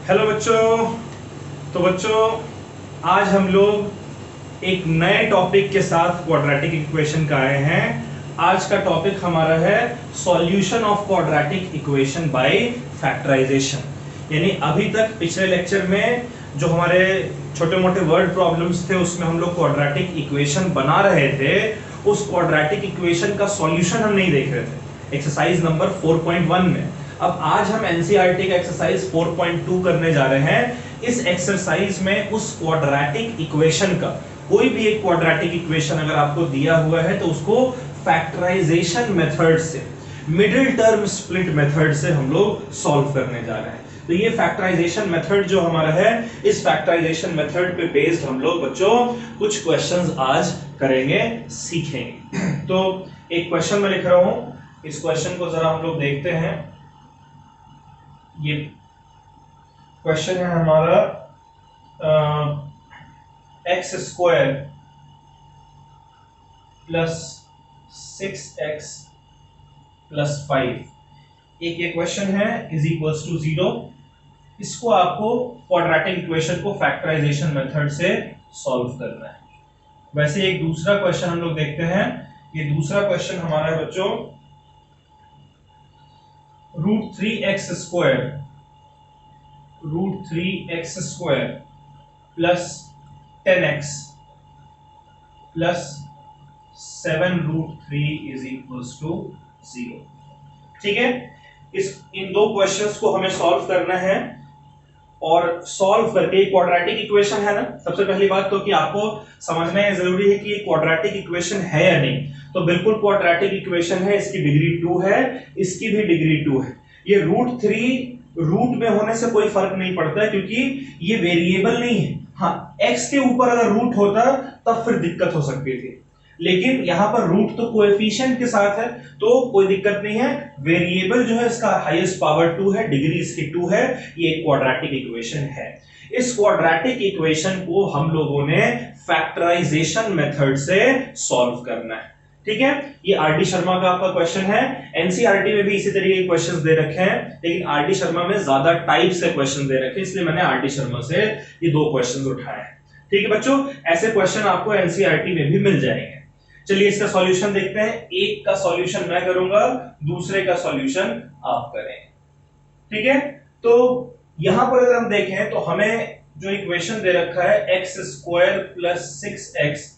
Hello बच्चों। तो बच्चों आज हम लोग एक नए टॉपिक के साथ क्वाड्रेटिक इक्वेशन का आए हैं। आज का टॉपिक हमारा है solution of quadratic equation by factorisation. यानी अभी तक पिछले लेक्चर में जो हमारे छोटे मोटे वर्ड प्रॉब्लम्स थे उसमें हम लोग क्वाड्रेटिक इक्वेशन बना रहे थे, उस क्वाड्रेटिक इक्वेशन का सॉल्यूशन हम नहीं देख रहे थे एक्सरसाइज नंबर 4.1 में। अब आज हम एनसीईआरटी का एक्सरसाइज 4.2 करने जा रहे हैं। इस एक्सरसाइज में उस क्वाड्रेटिक इक्वेशन का कोई भी एक क्वाड्रेटिक इक्वेशन अगर आपको दिया हुआ है तो उसको फैक्टराइजेशन मेथड से, मिडिल टर्म स्प्लिट मेथड से हम लोग सॉल्व करने जा रहे हैं। तो ये फैक्टराइजेशन मेथड जो हमारा है, इस फैक्टराइजेशन मेथड पे बेस्ड हम लोग बच्चों कुछ क्वेश्चंस आज करेंगे, सीखेंगे। तो एक क्वेश्चन मैं लिख रहा हूं, इस क्वेश्चन को जरा हम लोग देखते हैं। ये क्वेश्चन है हमारा X square plus 6x plus 5, एक ये क्वेश्चन है, इज इक्वल्स टू 0। इसको आपको क्वाड्रेटिक इक्वेशन को फैक्टराइजेशन मेथड से सॉल्व करना है। वैसे एक दूसरा क्वेश्चन हम लोग देखते हैं। ये दूसरा क्वेश्चन हमारा है बच्चों, √3x square plus 10x plus 7√3 is equals to 0। ठीक है, इन दो क्वेश्चंस को हमें सॉल्व करना है और सॉल्व करके क्वाड्रेटिक इक्वेशन है ना। सबसे पहली बात तो कि आपको समझना है, जरूरी है कि ये क्वाड्रेटिक इक्वेशन है या नहीं। तो बिल्कुल क्वाड्रेटिक इक्वेशन है, इसकी डिग्री 2 है, इसकी भी डिग्री 2 है। ये √3 रूट में होने से कोई फर्क नहीं पड़ता है क्योंकि ये वेरिएबल नहीं है। हाँ, x के ऊपर अगर रूट होता तब फिर दिक्कत हो सकती थी, लेकिन यहां पर रूट तो कोएफिशिएंट के साथ है तो कोई दिक्कत नहीं है। वेरिएबल जो है इसका हाईएस्ट पावर 2 है, डिग्री इसकी 2 है। ये एक क्वाड्रेटिक इक्वेशन है। इस क्वाड्रेटिक इक्वेशन को हम लोगों ने फैक्टराइजेशन मेथड से सॉल्व करना है। ठीक है, ये आरडी शर्मा का आपका क्वेश्चन है। एनसीईआरटी में भी इसी तरीके के क्वेश्चंस दे रखे हैं, लेकिन आरडी शर्मा में ज्यादा टाइप से क्वेश्चन दे रखे हैं, इसलिए मैंने आरडी शर्मा से ये दो क्वेश्चंस उठाए हैं। ठीक है बच्चों, ऐसे क्वेश्चन आपको एनसीईआरटी में भी मिल जाएंगे। चलिए इसका सॉल्यूशन देखते हैं। एक का सॉल्यूशन मैं करूंगा, दूसरे का सॉल्यूशन आप करें। ठीक है, तो यहां पर अगर हम देखें तो हमें जो इक्वेशन दे रखा है x square plus 6x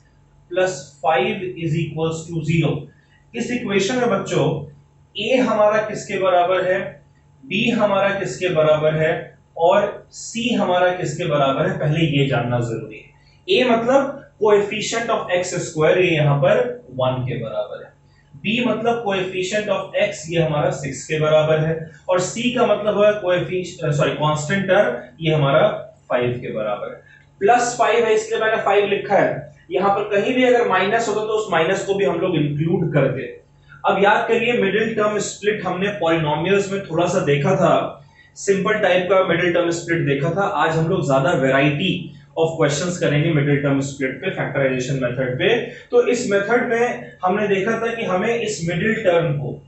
plus 5 is equals to 0। इस इक्वेशन में बच्चों a हमारा किसके बराबर है, b हमारा किसके बराबर है और c हमारा किसके बराबर है, पहले ये जानना जरूरी है। a मतलब कोएफिशिएंट ऑफ x स्क्वायर, ये यहां पर 1 के बराबर है। b मतलब कोएफिशिएंट ऑफ x, ये हमारा 6 के बराबर है। और c का मतलब है कांस्टेंट टर्म, ये हमारा 5 के बराबर है। प्लस 5 है इसलिए मैंने 5 लिखा है। यहां पर कहीं भी अगर माइनस होता तो उस माइनस को भी हम लोग इंक्लूड करते। अब याद करिए, मिडिल टर्म स्प्लिट हमने पॉलिनोमियल्स में थोड़ा सा देखा था, सिंपल टाइप का मिडिल टर्म स्प्लिट देखा था। आज हम लोग ज्यादा वैरायटी ऑफ क्वेश्चंस करेंगे मिडिल टर्म स्प्लिट पे, फैक्टराइजेशन मेथड पे। तो इस मेथड में हमने देखा था कि हमें इस मिडिल टर्म को,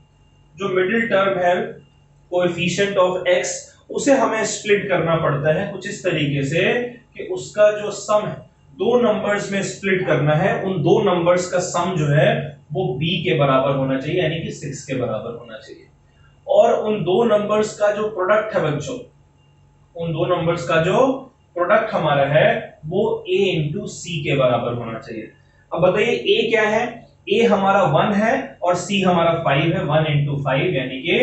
जो मिडिल टर्म है कोएफिशिएंट ऑफ x, उसे हमें स्प्लिट करना पड़ता है कुछ इस तरीके से कि उसका जो सम है, दो नंबर्स में स्प्लिट करना है, उन दो नंबर्स का सम जो है वो b के बराबर होना चाहिए, यानी कि 6 के बराबर होना चाहिए। और उन दो नंबर्स का जो प्रोडक्ट है बच्चों, उन दो नंबर्स का जो प्रोडक्ट हमारा है वो a इंटू सी के बराबर होना चाहिए। अब बताइए a क्या है, a हमारा 1 है और c हमारा 5 है। 1 इंटू 5 यानी कि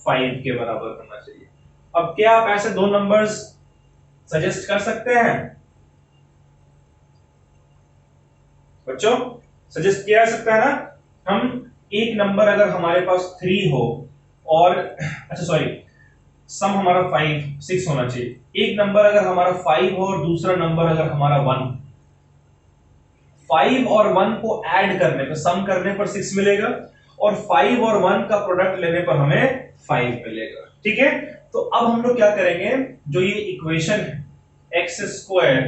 5 के बराबर होना चाहिए। अब क्या आप ऐसे दो नंबर्स सजेस्ट कर सकते हैं बच्चों? सजेस्ट किया जा सकता है ना। हम एक नंबर अगर हमारे पास 3 हो और सम हमारा 6 होना चाहिए। एक नंबर अगर हमारा 5 हो और दूसरा नंबर अगर हमारा 1, 5 और 1 को ऐड करने पर, सम करने पर 6 मिलेगा और 5 और 1 का प्रोडक्ट लेने पर हमें 5 मिलेगा। ठीक है, तो अब हम लोग क्या करेंगे, जो ये इक्वेशन है x square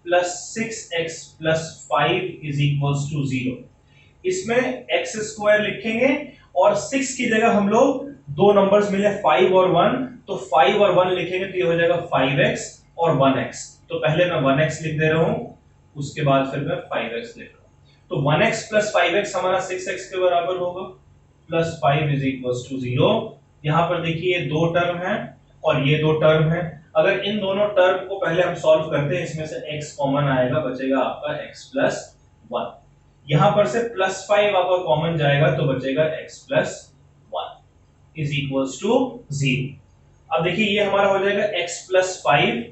plus 6x plus 5 is equals to 0, इसमें x स्क्वायर लिखेंगे और 6 की जगह हम लोग दो नंबर्स मिले 5 और 1, तो 5 और 1 लिखेंगे तो ये हो जाएगा 5x और 1x। तो पहले मैं 1x लिख दे रहा हूं, उसके बाद फिर मैं 5x लिख रहा हूं। तो 1x प्लस 5x हमारा 6x के बराबर होगा, प्लस 5 इज इक्वल टू 0। यहां पर देखिए ये दो टर्म है और ये दो टर्म है। अगर इन दोनों टर्म को पहले हम सॉल्व करते हैं, इसमें से x कॉमन आएगा, बचेगा आपका x प्लस 1। यहां पर से प्लस 5 आपका कॉमन जाएगा तो बचेगा x plus 1 is equal to 0। अब देखिए ये हमारा हो जाएगा x plus 5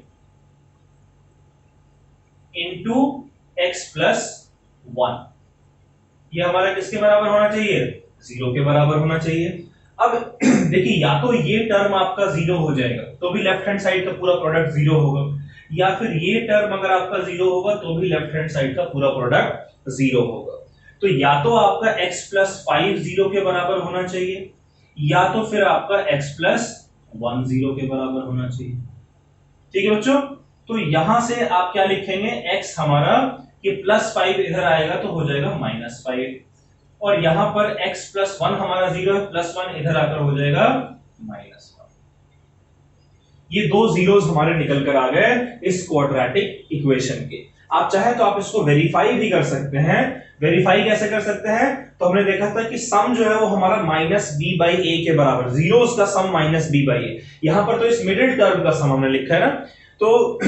into x plus 1। ये हमारा किसके बराबर होना चाहिए? 0 के बराबर होना चाहिए। अब देखिए या तो ये टर्म आपका 0 हो जाएगा तो भी लेफ्ट हैंड साइड का पूरा प्रोडक्ट 0 होगा, या फिर ये टर्म अगर आपका 0 होगा तो भी लेफ्ट हैंड साइड का पूरा प्रोडक्ट 0 होगा। तो या तो आपका x प्लस 5 0 के बराबर होना चाहिए, या तो फिर आपका x प्लस 1 0 के बराबर होना चाहिए। ठीक है बच्चों, तो यहां से आप क्या लिखेंगे? x हमारा कि प्लस 5 इधर आएगा तो हो जाएगा माइनस 5, और यहां पर x प्लस 1 हमारा 0 है, प्लस 1 इधर आकर हो जाएगा माइनस 1। ये दो जीरोस हमारे निकल कर आ गए इस क्वाड्रेटिक इक्वेशन के। आप चाहे तो आप इसको वेरीफाई भी कर सकते हैं। वेरीफाई कैसे कर सकते हैं? तो हमने देखा था कि सम जो है वो हमारा माइनस बी बाई ए के बराबर, जीरोस का सम माइनस बी बाई ए। यहां पर तो इस मिडिल टर्म का सम हमने लिखा है ना, तो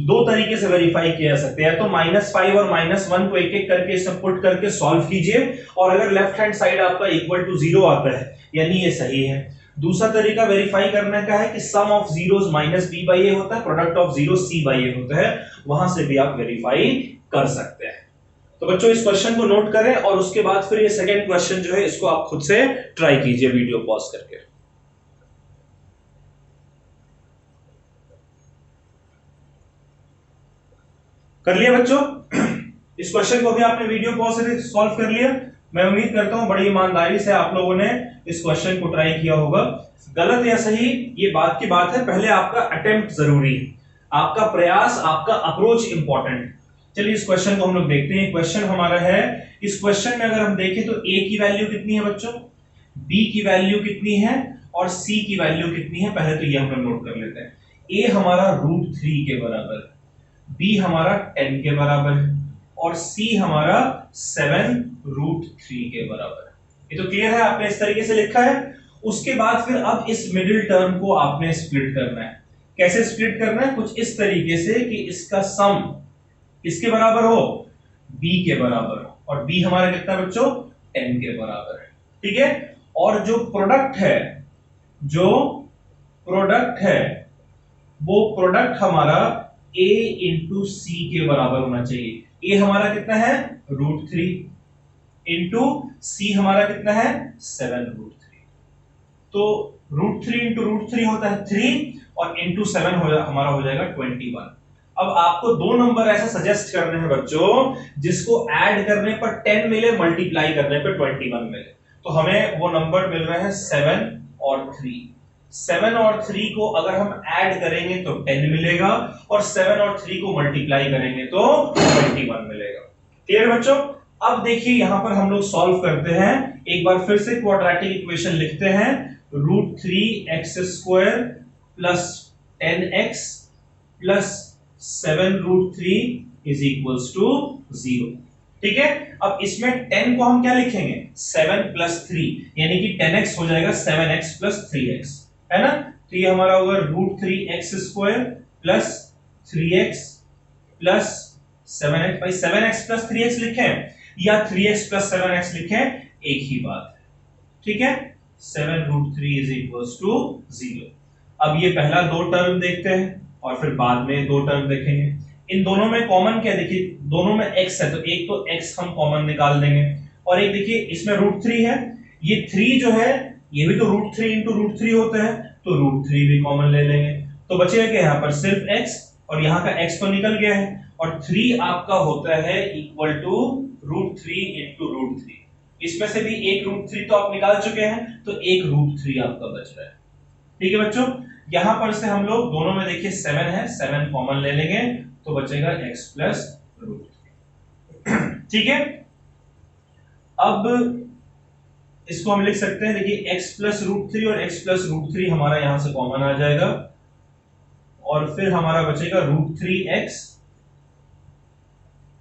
दो तरीके से वेरीफाई किया जा सकते हैं। तो -5 और -1 को एक एक करके इसमें पुट करके सॉल्व कीजिए, और अगर लेफ्ट हैंड साइड आपका इक्वल टू 0 आता है यानी ये सही है। दूसरा तरीका वेरीफाई करने का है कि sum of zeros minus B by A होता है, product of zero C by A होता है, वहां से भी आप वेरीफाई कर सकते हैं। तो बच्चों इस क्वेश्चन को नोट करें और उसके बाद फिर ये सेकंड क्वेश्चन जो है इसको आप खुद से ट्राई कीजिए वीडियो पॉज करके। कर लिया बच्चों? इस क्वेश्चन को भी आपने वीडियो पॉज से सॉल्व कर लिया। मैं उम्मीद करता हूं बड़ी ईमानदारी से आप लोगों ने इस क्वेश्चन को ट्राई किया होगा। गलत या सही ये बात की बात है, पहले आपका अटेम्प्ट जरूरी है, आपका प्रयास, आपका अप्रोच इंपॉर्टेंट। चलिए इस क्वेश्चन को हम लोग देखते हैं। क्वेश्चन हमारा है, इस क्वेश्चन में अगर हम देखें तो a की वैल्यू कितनी है बच्चों, b की वैल्यू कितनी है और c की वैल्यू कितनी है। पहले तो ये हम लोग नोट कर लेते हैं। a हमारा √3 के बराबर है, b हमारा 10 के बराबर है और c हमारा 7√3 के बराबर है। ये तो क्लियर है, आपने इस तरीके से लिखा है। उसके बाद फिर अब इस मिडिल टर्म को आपने स्प्लिट करना है। कैसे स्प्लिट करना है? कुछ इस तरीके से कि इसका सम किसके बराबर हो, b के बराबर हो, और b हमारा कितना बच्चों 10 के बराबर है। ठीक है, और जो प्रोडक्ट है वो प्रोडक्ट हमारा a इंटू सी के बराबर होना चाहिए। a हमारा कितना है √3 इंटू सी हमारा कितना है 7√3। तो √3 इंटू √3 होता है 3 और इंटू 7 हमारा हो जाएगा 21। अब आपको दो नंबर ऐसा सजेस्ट करने हैं बच्चों जिसको ऐड करने पर 10 मिले, मल्टीप्लाई करने पर 21 मिले। तो हमें वो नंबर मिल रहे हैं 7 और 3। 7 और 3 को अगर हम ऐड करेंगे तो 10 मिलेगा, और 7 और 3 को मल्टीप्लाई करेंगे तो 21 मिलेगा। क्लियर बच्चों? अब देखिए यहां पर हम लोग सॉल्व करते हैं। एक बार फिर से क्वाड्रेटिक इक्वेशन लिखते हैं। √3x² plus 10x plus 7√3 is equals to 0। ठीक है, अब इसमें 10 को हम क्या लिखेंगे 7 प्लस 3, यानी कि 10x हो जाएगा 7x प्लस 3x, है ना। तो ये हमारा होगा √3x² plus 3x plus 7x। भाई 7x प्लस 3x लिखें या 3x प्लस 7x लिखें, एक ही बात है। ठीक है, 7√3 इज इक्वल्स टू 0। अब ये पहला दो टर्म देखते हैं और फिर बाद में दो टर्म देखेंगे। इन दोनों में कॉमन क्या, देखिए दोनों में x है तो एक तो x हम कॉमन निकाल देंगे, और एक देखिए इसमें √3 है, ये 3 जो है ये भी तो √3 इंटू √3 होता है, तो √3 भी कॉमन ले लेंगे। तो बचेगा क्या यहाँ पर सिर्फ x, और यहाँ का x तो निकल गया है, और 3 आपका होता है इक्वल टू √3 इंटू √3। इसमें से भी एक √3 तो आप निकाल चुके हैं, तो एक √3 आपका बच रहा है। ठीक है बच्चों, यहां पर से हम लोग दोनों में देखिए 7 है, 7 कॉमन ले लेंगे तो बचेगा x प्लस √3। ठीक है, अब इसको हम लिख सकते हैं, देखिए x प्लस रूट थ्री और x प्लस रूट थ्री हमारा यहां से कॉमन आ जाएगा और फिर हमारा बचेगा रूट थ्री एक्स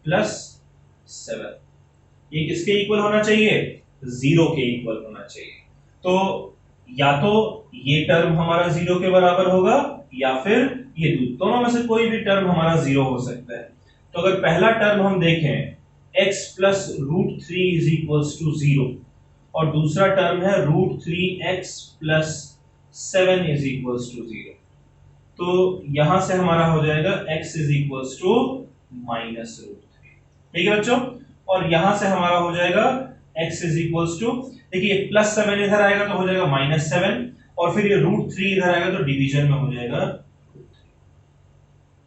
प्लस 7। ये किसके इक्वल होना चाहिए? 0 के इक्वल होना चाहिए। तो या तो ये टर्म हमारा 0 के बराबर होगा या फिर ये दोनों में से कोई भी टर्म हमारा 0 हो सकता है। तो अगर पहला टर्म हम देखें x plus root three is equals to 0 और दूसरा टर्म है root three X plus 7 is equals to 0, तो यहां से हमारा हो जाएगा x is equals to minus root three. ठीक है बच्चों, और यहां से हमारा हो जाएगा x इज इक्वल्स टू, देखिए प्लस 7 इधर आएगा तो हो जाएगा माइनस 7 और फिर ये रूट थ्री इधर आएगा तो डिवीजन में हो जाएगा।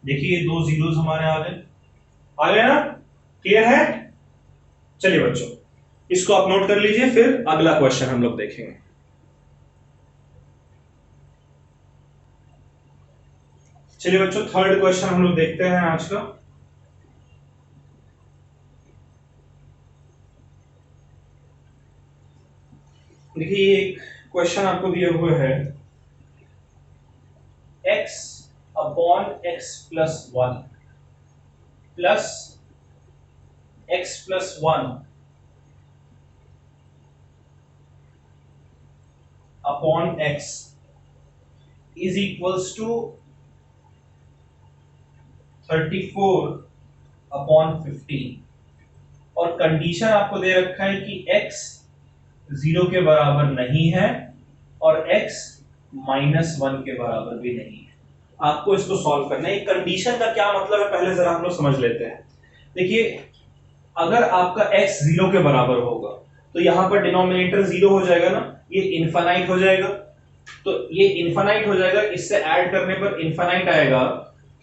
देखिए ये दो जीरोस हमारे आ गए ना? क्लियर है? चलिए बच्चों इसको आप नोट कर लीजिए, फिर अगला क्वेश्चन हम लोग देखेंगे। चलिए बच्चों थर्ड क्वेश्चन हम लोग देखते हैं आज का। देखिए एक क्वेश्चन आपको दिया हुआ है x upon x plus 1 plus x plus 1 upon x is equals to 34 upon 15 और कंडीशन आपको दे रखा है कि x 0 के बराबर नहीं है और x माइनस 1 के बराबर भी नहीं है। आपको इसको सॉल्व करना है। कंडीशन का क्या मतलब है पहले जरा हम लोग समझ लेते हैं। देखिए अगर आपका x 0 के बराबर होगा तो यहां पर डिनोमिनेटर 0 हो जाएगा ना, ये इनफाइनाइट हो जाएगा, तो ये इनफाइनाइट हो जाएगा, इससे ऐड करने पर इनफाइनाइट आएगा,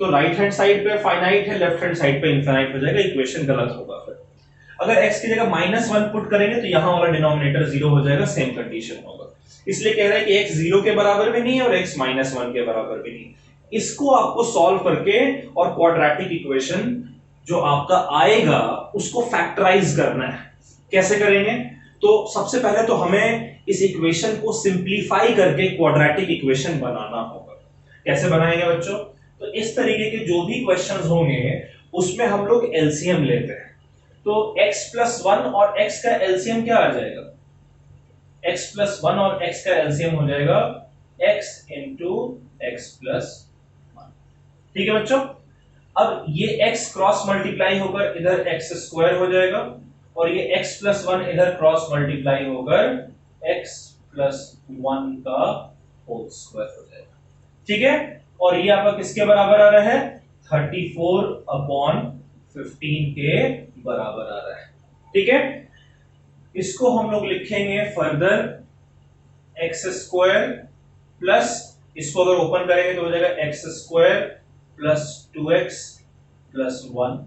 तो राइट हैंड साइड पे फाइनाइट है, लेफ्ट हैंड साइड पे इनफाइनाइट हो जाएगा, इक्वेशन गलत होगा। फिर अगर x की जगह माइनस 1 पुट करेंगे तो यहां वाला डिनोमिनेटर 0 हो जाएगा, सेम कंडीशन होगा। इसलिए कह रहा है कि x 0 के बराबर भी नहीं है और x माइनस 1 के बराबर भी नहीं। इसको आपको सॉल्व करके और क्वाड्रेटिक इक्वेशन जो आपका आएगा उसको फैक्टराइज करना है। कैसे करेंगे? तो सबसे पहले तो हमें इस इक्वेशन को सिंप्लीफाई करके क्वाड्रेटिक इक्वेशन बनाना होगा। कैसे बनाएंगे बच्चों? तो इस तरीके के जो भी क्वेश्चंस होंगे उसमें हम लोग एलसीएम लेते हैं। तो x प्लस 1 और x का एलसीएम क्या आ जाएगा? x प्लस 1 और x का एलसीएम हो जाएगा x इंटू x प्लस 1। ठीक है बच्चों, अब ये x क्रॉस मल्टीप्लाई होकर इधर x स्क्वायर हो जाएगा और ये x प्लस 1 इधर क्रॉस मल्टीप्लाई होकर x प्लस 1 का होल स्क्वायर हो जाएगा। ठीक है, और ये आपका किसके बराबर आ रहा है? 34 अपॉन 15 के बराबर आ रहा है। ठीक है, इसको हम लोग लिखेंगे फर्दर एक्स स्क्वायर प्लस, इसको अगर ओपन करेंगे तो हो जाएगा x square plus 2x plus 1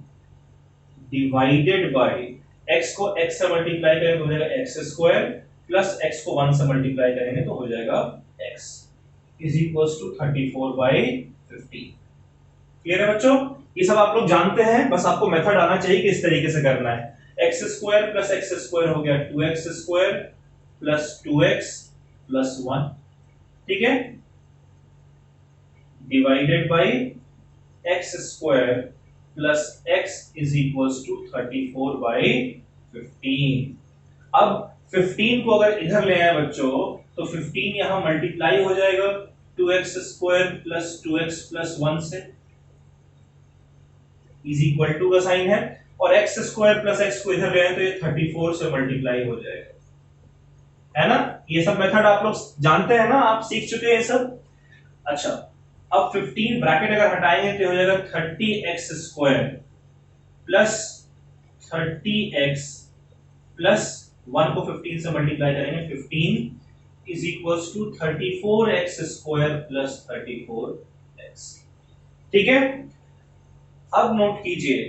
divided by x को x से मल्टीप्लाई करेंगे तो हो जाएगा एक्स स्क्वायर प्लस x को 1 से मल्टीप्लाई करेंगे तो हो जाएगा x is equals to 34 by 15। Clear है बच्चों? ये सब आप लोग जानते हैं, बस आपको मेथड आना चाहिए कि इस तरीके से करना है। X square plus x square हो गया 2x square plus 2x plus 1, ठीक है, divided by X square plus x is equals to 34 by 15। अब 15 को अगर इधर ले आए बच्चों तो 15 यहां मल्टीप्लाई हो जाएगा 2x square plus 2x plus 1 से, इज इक्वल टू का साइन है, और x स्क्वायर प्लस x को इधर ले आए तो ये 34 से मल्टीप्लाई हो जाएगा, है ना? ये सब मेथड आप लोग जानते हैं ना, आप सीख चुके हैं ये सब। अच्छा, अब 15 ब्रैकेट अगर हटाएंगे तो हो जाएगा 30x square plus 30x plus 1 को 15 से मल्टीप्लाई करेंगे 15 is equals to 34x square plus 34x। ठीक है, अब नोट कीजिए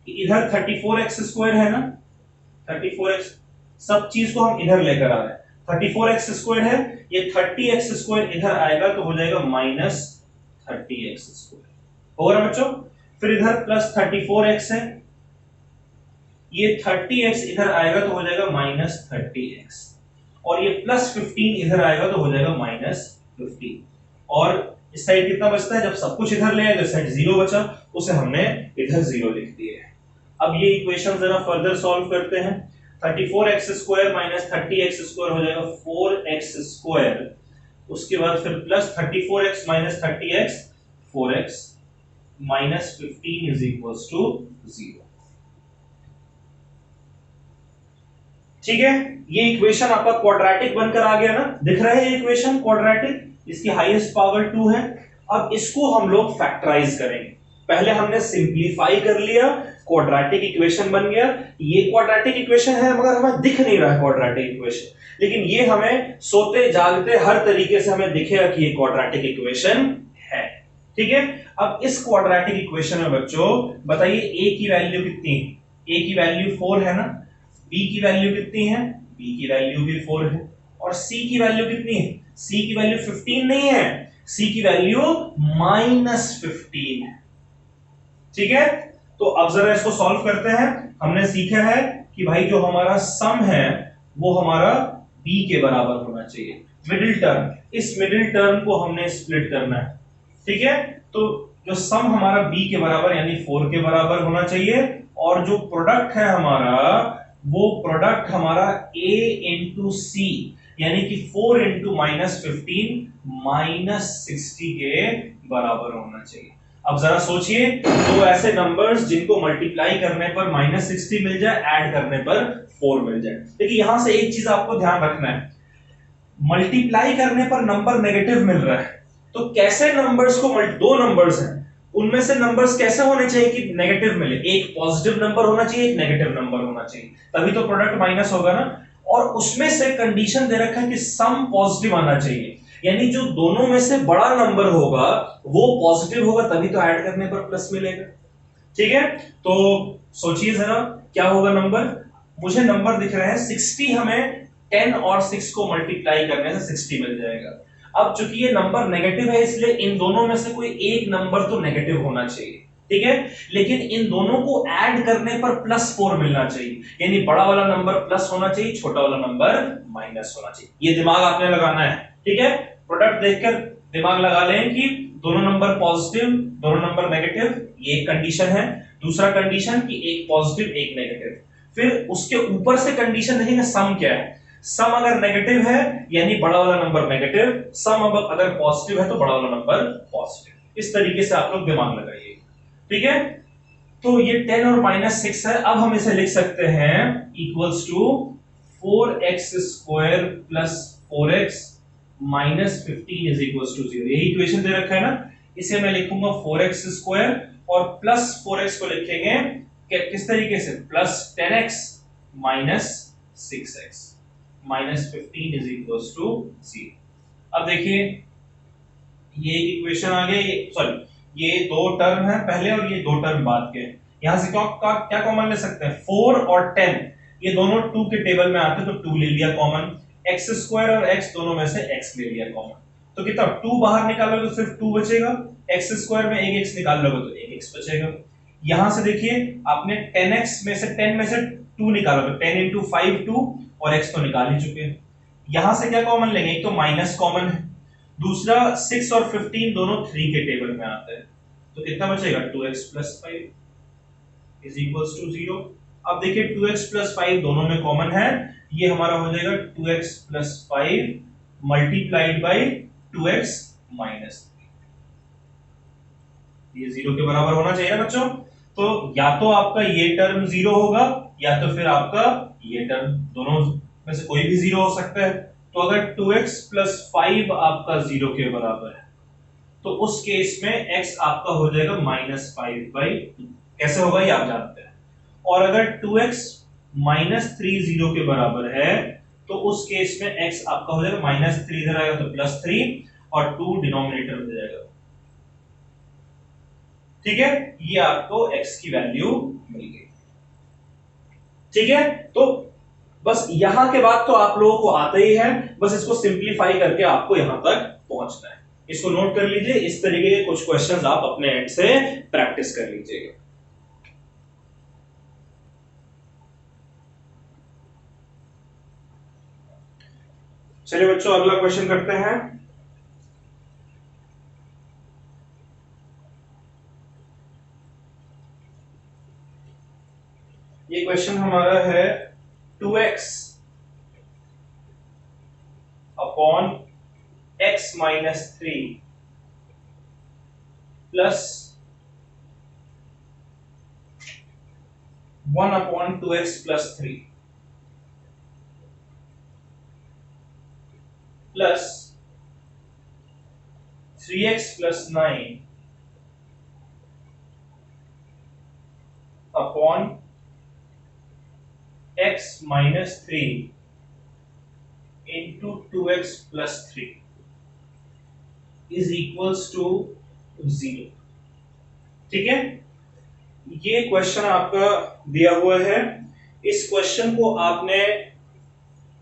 कि इधर 34x स्क्वायर है ना, 34x, सब चीज को हम इधर लेकर आ रहे हैं, 34x स्क्वायर है, ये 30x स्क्वायर इधर आएगा तो हो जाएगा माइनस 30x स्क्वायर, होगा ना बच्चों? फिर इधर प्लस 34x है, ये 30x इधर आएगा तो हो जाएगा -30x, और ये +15 इधर आएगा तो हो जाएगा -15, और इस साइड कितना बचता है, जब सब कुछ इधर ले आए तो इस साइड 0 बचा, उसे हमने इधर 0 लिख दिया है। अब ये इक्वेशन जरा फर्दर सॉल्व करते हैं। 34x² - 30x² हो जाएगा 4x², उसके बाद फिर प्लस 34x - 30x 4x -15 = 0। ठीक है, ये इक्वेशन आपका क्वाड्रेटिक बनकर आ गया ना, दिख रहा है ये इक्वेशन क्वाड्रेटिक, इसकी हाईएस्ट पावर 2 है। अब इसको हम लोग फैक्टराइज करेंगे। पहले हमने सिंपलीफाई कर लिया, क्वाड्रेटिक इक्वेशन बन गया। ये क्वाड्रेटिक इक्वेशन है मगर हमें दिख नहीं रहा है क्वाड्रेटिक इक्वेशन, लेकिन ये हमें सोते जागते हर तरीके से हमें दिखेगा कि ये क्वाड्रेटिक इक्वेशन है। ठीक है, अब इस क्वाड्रेटिक इक्वेशन में बच्चों बताइए a की वैल्यू कितनी है? a की वैल्यू 4 है ना, b की वैल्यू कितनी है? b की वैल्यू भी 4 है, और c की वैल्यू कितनी है? c की वैल्यू 15 नहीं है, c की वैल्यू -15 है। ठीक है, तो अब जरा इसको सॉल्व करते हैं। हमने सीखा है कि भाई जो हमारा सम है वो हमारा b के बराबर होना चाहिए, मिडिल टर्म, इस मिडिल टर्म को हमने स्प्लिट करना है। ठीक है, तो जो सम हमारा b के बराबर यानी 4 के बराबर होना चाहिए, और जो प्रोडक्ट है हमारा वो प्रोडक्ट हमारा a इंटू c यानी कि 4 इंटू -15 -60 के बराबर होना चाहिए। अब जरा सोचिए, दो ऐसे नंबर्स जिनको मल्टीप्लाई करने पर -60 मिल जाए, ऐड करने पर 4 मिल जाए। देखिए यहां से एक चीज आपको ध्यान रखना है, मल्टीप्लाई करने पर नंबर नेगेटिव मिल रहा है, तो कैसे नंबर्स को, दो नंबर्स हैं उनमें से नंबर्स कैसे होने चाहिए कि नेगेटिव मिले? एक पॉजिटिव नंबर होना चाहिए, एक नेगेटिव नंबर होना चाहिए, तभी तो प्रोडक्ट माइनस होगा ना। और उसमें से कंडीशन दे रखा है कि सम पॉजिटिव आना चाहिए, यानी जो दोनों में से बड़ा नंबर होगा वो पॉजिटिव होगा, तभी तो ऐड करने पर प्लस मिलेगा। ठीक है, तो सोचिए जरा क्या होगा नंबर। मुझे नंबर दिख रहे हैं 60, हमें 10 और 6 को मल्टीप्लाई करने से 60 मिल जाएगा। अब चूंकि ये नंबर नेगेटिव है इसलिए इन दोनों में से कोई एक नंबर तो नेगेटिव होना चाहिए। ठीक है, लेकिन इन दोनों को ऐड करने पर +4 मिलना चाहिए, यानी बड़ा वाला नंबर प्लस होना चाहिए, छोटा वाला नंबर माइनस होना चाहिए। ये दिमाग आपने लगाना है। ठीक है, प्रोडक्ट देखकर दिमाग लगा लें कि दोनों नंबर पॉजिटिव, दोनों नंबर नेगेटिव, ये एक कंडीशन है। दूसरा कंडीशन कि एक पॉजिटिव एक नेगेटिव। फिर उसके ऊपर से कंडीशन देखेंगे सम क्या है। सम अगर नेगेटिव है यानी बड़ा वाला नंबर नेगेटिव, सम अगर पॉजिटिव है तो बड़ा वाला नंबर पॉजिटिव। इस तरीके से आप लोग दिमाग लगाइए। ठीक है, तो ये 10 और -6 है। अब हम इसे लिख सकते हैं इक्वल्स टू 4x² + 4x -15 = 0। यही इक्वेशन दे रखा है ना, इसे मैं लिखूंगा 4x² और प्लस 4x को लिखेंगे किस तरीके से, +10x - 6x -15 = 0। अब देखिए ये एक इक्वेशन आ गई, सॉरी ये दो टर्म है पहले और ये दो टर्म बाद के। यहां से क्या कॉमन ले सकते हैं? 4 और 10 ये दोनों 2 के टेबल में आते हैं तो 2 ले लिया कॉमन, x² और x दोनों में से x ले लिया कॉमन, तो कितना 2 बाहर निकालोगे तो सिर्फ 2 बचेगा, x² में एक x निकाल लोगे तो एक x बचेगा। यहां से देखिए आपने 10x में से 10 में से 2 निकालोगे, 10 × 5 2, और x तो निकाल ही चुके हैं। यहां से क्या कॉमन लेंगे? एक तो माइनस कॉमन है, दूसरा 6 और 15 दोनों 3 के टेबल में आते हैं, तो कितना बचेगा 2x + 5 = 0। अब देखिए 2x + 5 दोनों में कॉमन है, ये हमारा हो जाएगा 2x + 5 मल्टीप्लाइड बाय 2x - 3। ये 0 के बराबर होना चाहिए ना बच्चों। तो या तो आपका ये टर्म 0 होगा या तो फिर आपका ये टर्म, दोनों में से कोई भी 0 हो सकता है। तो अगर 2x + 5 आपका 0 के बराबर है तो उस केस में x आपका हो जाएगा -5/2। कैसे होगा ये आप जानते हैं। और अगर 2x - 3 0 के बराबर है तो उस केस में x आपका हो जाएगा -3 इधर आएगा तो +3 और 2 डिनोमिनेटर में जाएगा। ठीक है, ये आपको x की वैल्यू मिल गई। ठीक है, तो बस यहां के बाद तो आप लोगों को आता ही है, बस इसको सिंपलीफाई करके आपको यहां तक पहुंचना है। इसको नोट कर लीजिए, इस तरीके के कुछ क्वेश्चंस आप अपने एंड से प्रैक्टिस कर लीजिएगा। चलिए बच्चों अगला क्वेश्चन करते हैं। ये क्वेश्चन हमारा है 2x upon x minus 3 plus 1 upon 2x plus 3 plus 3x plus 9 upon x minus 3 into 2x plus 3 is equals to 0। ठीक है, ये क्वेश्चन आपका दिया हुआ है। इस क्वेश्चन को आपने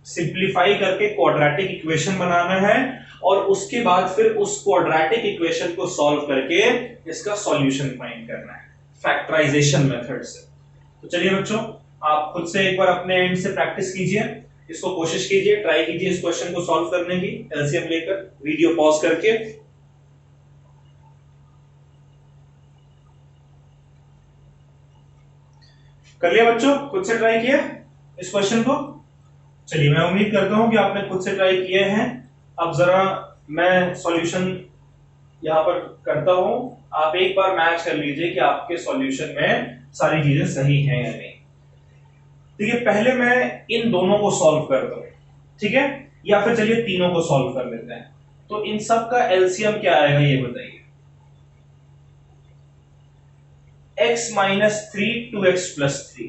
सिंप्लीफाई करके क्वाड्रेटिक इक्वेशन बनाना है और उसके बाद फिर उस क्वाड्रेटिक इक्वेशन को सॉल्व करके इसका सॉल्यूशन फाइंड करना है फैक्टराइजेशन मेथड से। तो चलिए बच्चों, आप खुद से एक बार अपने एंड से प्रैक्टिस कीजिए, इसको कोशिश कीजिए, ट्राई कीजिए इस क्वेश्चन को सॉल्व करने की एलसीएम लेकर, वीडियो पॉज करके। कर लिया बच्चों, खुद से ट्राई किया इस क्वेश्चन को? चलिए, मैं उम्मीद करता हूं कि आपने खुद से ट्राई किए हैं। अब जरा मैं सॉल्यूशन यहां पर करता हूं, आप एक बार मैच कर लीजिए कि आपके सॉल्यूशन में सारी चीजें सही हैं या नहीं। ठीक है, पहले मैं इन दोनों को सॉल्व करता हूं, ठीक है, या फिर चलिए तीनों को सॉल्व कर लेते हैं। तो इन सब का एलसीएम क्या आएगा ये बताइए। x minus 3 2x plus 3,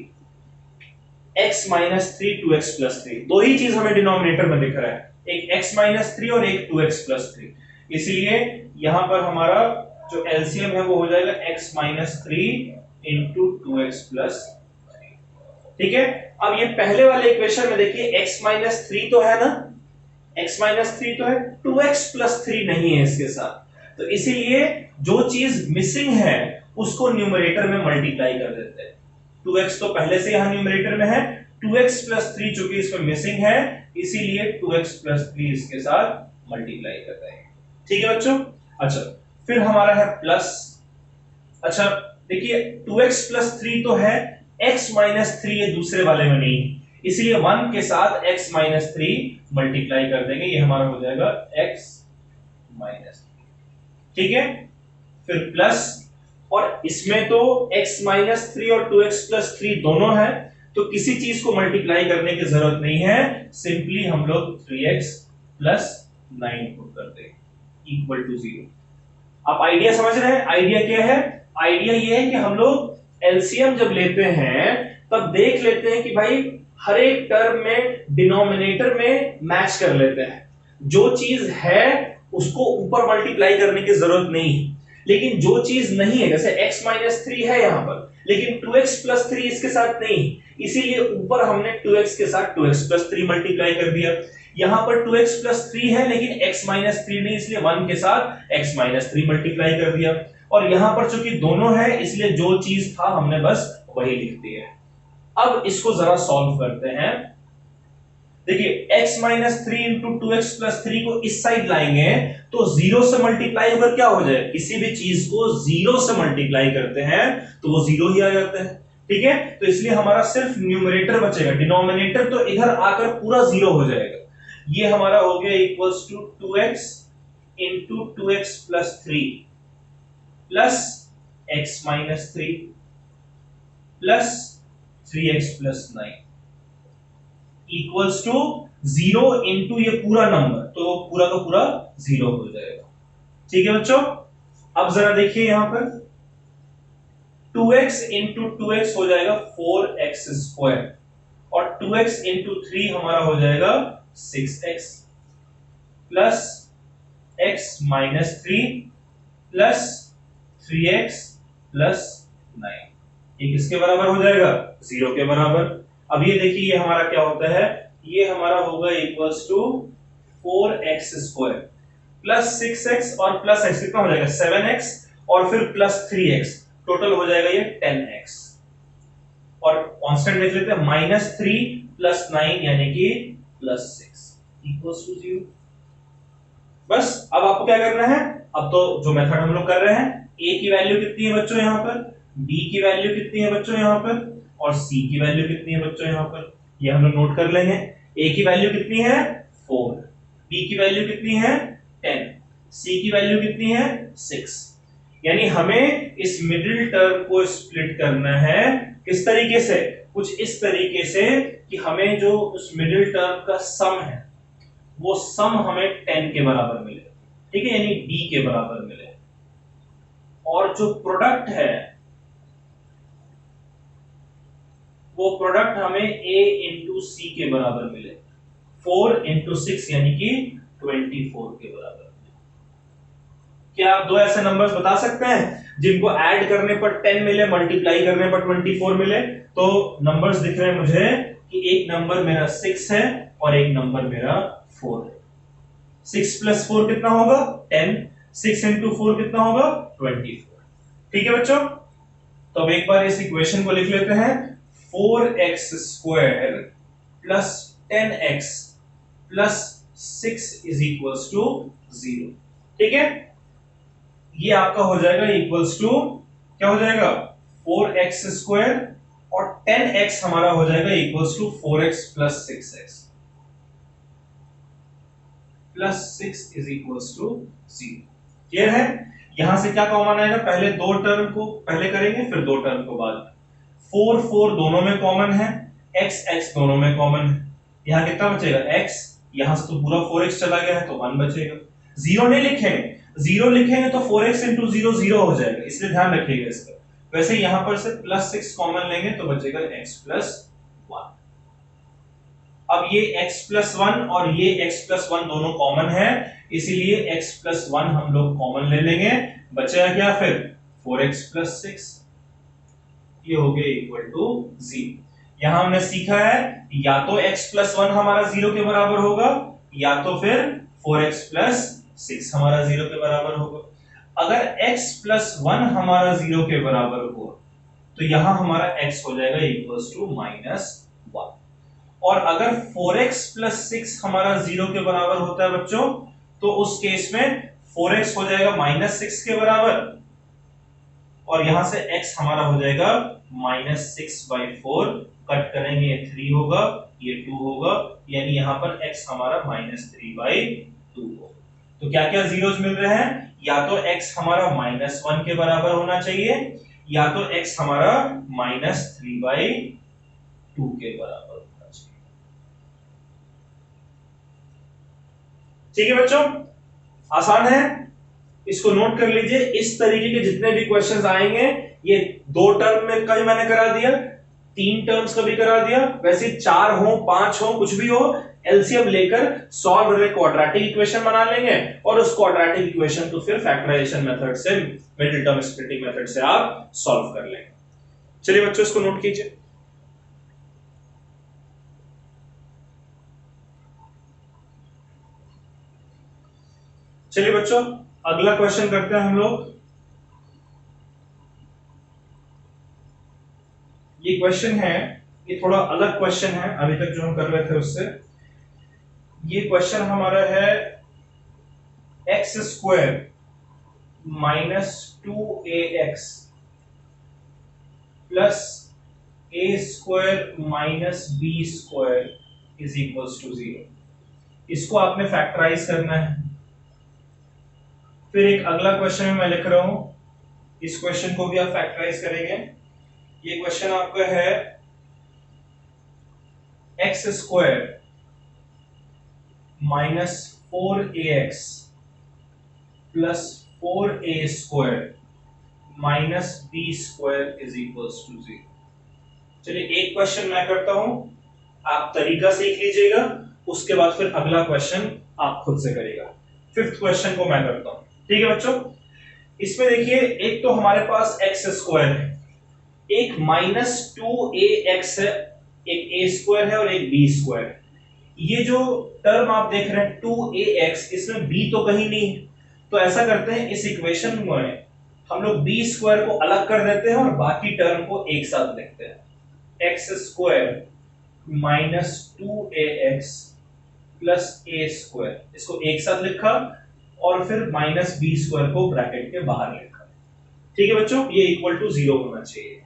x minus 3 2x plus 3, दो ही चीज हमें डिनोमिनेटर में दिख रहा है, एक x माइनस 3 और एक 2x प्लस 3। इसलिए यहां पर हमारा जो एलसीएम है वो हो जाएगा x minus 3 into 2x plus 3। ठीक है, अब ये पहले वाले इक्वेशन में देखिए x माइनस 3 तो है ना, x माइनस 3 तो है, 2x प्लस 3 नहीं है इसके साथ, तो इसीलिए जो चीज मिसिंग है उसको न्यूमरेटर में मल्टीप्लाई कर देते हैं। 2x तो पहले से यहां न्यूमरेटर में है, 2x प्लस 3 चूंकि इसमें मिसिंग है इसीलिए 2x प्लस 3 इसके साथ मल्टीप्लाई कर रहे हैं। ठीक है बच्चों, अच्छा फिर हमारा है प्लस, अच्छा देखिए 2x प्लस 3 तो है, x माइनस 3 ये दूसरे वाले में नहीं, इसलिए 1 के साथ x माइनस 3 मल्टीप्लाई कर देंगे, ये हमारा हो जाएगा x माइनस 3। ठीक है, फिर प्लस, और इसमें तो x माइनस 3 और 2x प्लस 3 दोनों है, तो किसी चीज को मल्टीप्लाई करने की जरूरत नहीं है, सिंपली हम लोग 3x प्लस 9 पुट कर देंगे इक्वल टू 0। आप आइडिया समझ रहे हैं? आइडिया क्या है? आइडिया ये है कि हम लोग एलसीएम जब लेते हैं तब देख लेते हैं कि भाई हर एक टर्म में डिनोमिनेटर में मैच कर लेते हैं, जो चीज है उसको ऊपर मल्टीप्लाई करने की जरूरत नहीं, लेकिन जो चीज नहीं है, जैसे x माइनस 3 है यहां पर, लेकिन 2x प्लस 3 इसके साथ नहीं, इसीलिए ऊपर हमने 2x के साथ 2x प्लस 3 मल्टीप्लाई कर दिया। यहां पर 2x प्लस 3 है लेकिन x माइनस 3 नहीं, इसलिए 1 के साथ x माइनस 3 मल्टीप्लाई कर दिया। और यहां पर चूंकि दोनों है इसलिए जो चीज था हमने बस वही लिख दिया। अब इसको जरा सॉल्व करते हैं। देखिए x minus 3 into 2x plus 3 को इस साइड लाएंगे तो 0 से मल्टीप्लाई होकर क्या हो जाए, किसी भी चीज को 0 से मल्टीप्लाई करते हैं तो वो 0 ही आ जाता है। ठीक है, तो इसलिए हमारा सिर्फ न्यूमरेटर बचेगा, डिनोमिनेटर तो इधर आकर पूरा 0 हो जाएगा। ये हमारा हो गया equals to 2x into 2x plus 3 plus x minus 3 plus 3x plus 9 equals to 0 into ये पूरा नंबर, तो पूरा का पूरा 0 हो जाएगा। ठीक है बच्चों, अब जरा देखिए यहां पर 2x इंटू 2x हो जाएगा 4x स्क्वायर और 2x इंटू 3 हमारा हो जाएगा 6x plus x minus 3 plus 3x plus 9, ये किसके बराबर हो जाएगा, 0 के बराबर। अब ये देखिए ये हमारा क्या होता है, ये हमारा होगा equals to 4x square plus 6x और प्लस x कितना हो जाएगा 7x और फिर प्लस 3x, टोटल हो जाएगा ये 10x। और कांस्टेंट देख लेते हैं, -3 प्लस 9 यानी कि प्लस 6। Equals to 0। बस अब आपको क्या करना है, अब तो जो मेथड हम लोग कर रहे हैं, a की वैल्यू कितनी है बच्चों यहाँ पर, b की वैल्यू कितनी है बच्चों यहाँ पर, और c की वैल्यू कितनी है बच्चों यहाँ पर, ये हम लोग नोट कर लेंगे। a की वैल्यू कितनी है 4, b की वैल्यू कितनी है 10, c की वैल्यू कितनी है 6। यानी हमें इस मिडिल टर्म को स्प्लिट करना है किस तरीके से, कुछ इस तरीके से कि हमें जो उस मिडिल टर्म का सम है वो सम हमें 10 के बराबर मिले, ठीक है, यानी d के बराबर मिले, और जो प्रोडक्ट है वो प्रोडक्ट हमें a इंटू सी के बराबर मिले, 4 इंटू 6 यानी कि 24 के बराबर। क्या आप दो ऐसे नंबर्स बता सकते हैं जिनको ऐड करने पर 10 मिले, मल्टीप्लाई करने पर 24 मिले? तो नंबर्स दिख रहे हैं मुझे कि एक नंबर मेरा 6 है और एक नंबर मेरा 4 है। 6 प्लस 4 कितना होगा 10, 6 इंटू 4 कितना होगा 24। ठीक है बच्चों, तो अब एक बार इस इक्वेशन को लिख लेते हैं, 4x square plus 10x plus 6 is equals to 0। ठीक है, ये आपका हो जाएगा इक्वल्स टू, क्या हो जाएगा 4x स्क्वायर और 10x हमारा हो जाएगा equals to 4x plus 6x plus 6 is equals to 0। Clear है? यहां से क्या कॉमन आएगा, पहले दो टर्म को पहले करेंगे फिर दो टर्म को बाद में। 4 4 दोनों में कॉमन है, x x दोनों में कॉमन है, यहां कितना बचेगा x, यहां से तो पूरा 4x चला गया है तो 1 बचेगा। 0 नहीं लिखेंगे, 0 लिखेंगे तो 4x इंटू 0 0 हो जाएगा, इसलिए ध्यान रखिएगा इसका। वैसे यहां पर से प्लस 6 कॉमन लेंगे तो बचेगा x प्लस 1। अब ये x प्लस 1 और ये x प्लस 1 दोनों कॉमन है, इसीलिए x प्लस 1 हम लोग कॉमन ले लेंगे, बचेगा क्या फिर 4x प्लस 6, ये हो गया इक्वल टू 0। यहां हमने सीखा है या तो x प्लस 1 हमारा 0 के बराबर होगा या तो फिर 4x प्लस 6 हमारा 0 के बराबर होगा। अगर x प्लस 1 हमारा 0 के बराबर हुआ तो यहां हमारा x हो जाएगा इक्वल्स टू -1, और अगर 4x प्लस 6 हमारा 0 के बराबर होता है बच्चों, तो उस केस में 4x हो जाएगा -6 के बराबर, और यहां से x हमारा हो जाएगा -6/4, कट करेंगे ये 3 होगा, ये 2 होगा, यानी यहां पर x हमारा -3/2 होगा। तो क्या क्या जीरोस मिल रहे हैं, या तो x हमारा -1 के बराबर होना चाहिए या तो x हमारा -3/2 के बराबर होना चाहिए। ठीक है बच्चों, आसान है, इसको नोट कर लीजिए। इस तरीके के जितने भी क्वेश्चंस आएंगे, ये 2 टर्म में का भी मैंने करा दिया, 3 टर्म्स का भी करा दिया, वैसे 4 हो 5 हो कुछ भी हो, एलसीएम लेकर सॉल्व करके क्वाड्रेटिक इक्वेशन बना लेंगे, और उस क्वाड्रेटिक इक्वेशन को फिर फैक्टराइजेशन मेथड से, मिडिल टर्म स्प्लिटिंग मेथड से आप सॉल्व कर लेंगे। चलिए बच्चों इसको नोट कीजिए। चलिए बच्चों अगला क्वेश्चन करते हैं हम लोग। ये क्वेश्चन है, ये थोड़ा अलग क्वेश्चन है अभी तक जो हम कर रहे थे उससे। ये क्वेश्चन हमारा है x square -2ax plus a square -b square is equals to 0। इसको आपने फैक्टराइज करना है। फिर एक अगला क्वेश्चन मैं लिख रहा हूं, इस क्वेश्चन को भी आप फैक्टराइज करेंगे। ये क्वेश्चन आपका है x square -4ax plus 4a square -b square is equals to 0। चलिए एक क्वेश्चन मैं करता हूं, आप तरीका सीख लीजिएगा, उसके बाद फिर अगला क्वेश्चन आप खुद से करिएगा। 5th क्वेश्चन को मैं करता हूं, ठीक है बच्चों। इसमें देखिए एक तो हमारे पास x स्क्वायर है, एक -2ax है, एक a स्क्वायर है और एक b स्क्वायर है। ये जो टर्म आप देख रहे हैं 2ax, इसमें b तो कहीं नहीं है, तो ऐसा करते हैं इस इक्वेशन में हम लोग b स्क्वायर को अलग कर देते हैं और बाकी टर्म को एक साथ लिखते हैं। x square -2ax plus A square, इसको एक साथ लिखा और फिर माइनस बी स्क्वायर को ब्रैकेट के बाहर लिखा। ठीक है बच्चों, ये इक्वल टू 0 होना चाहिए।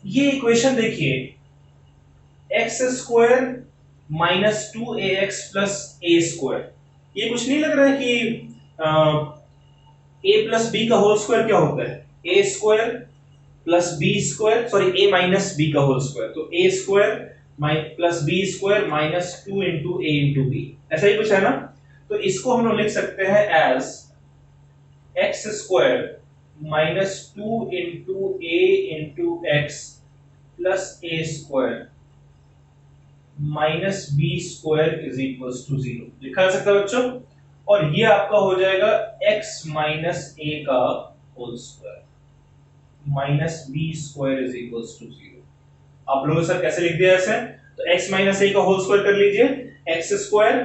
ये इक्वेशन देखिए, X square minus 2ax plus A square, ये कुछ नहीं लग रहा है कि ए प्लस बी का होल स्क्वायर क्या होता है, A square plus B square, sorry A minus B का होल स्क्वायर, तो A square plus B square minus 2 into A into B, ऐसा ही कुछ है ना। तो इसको हम लोग लिख सकते हैं as X square minus 2 into A into x plus A square minus B square is equal to 0, लिखा जा सकता है बच्चों। और ये आपका हो जाएगा x माइनस ए का whole square minus B square is equal to 0। आप लोगों सर कैसे लिख दिया ऐसे, तो x माइनस ए का होल स्क्वायर कर लीजिए, x square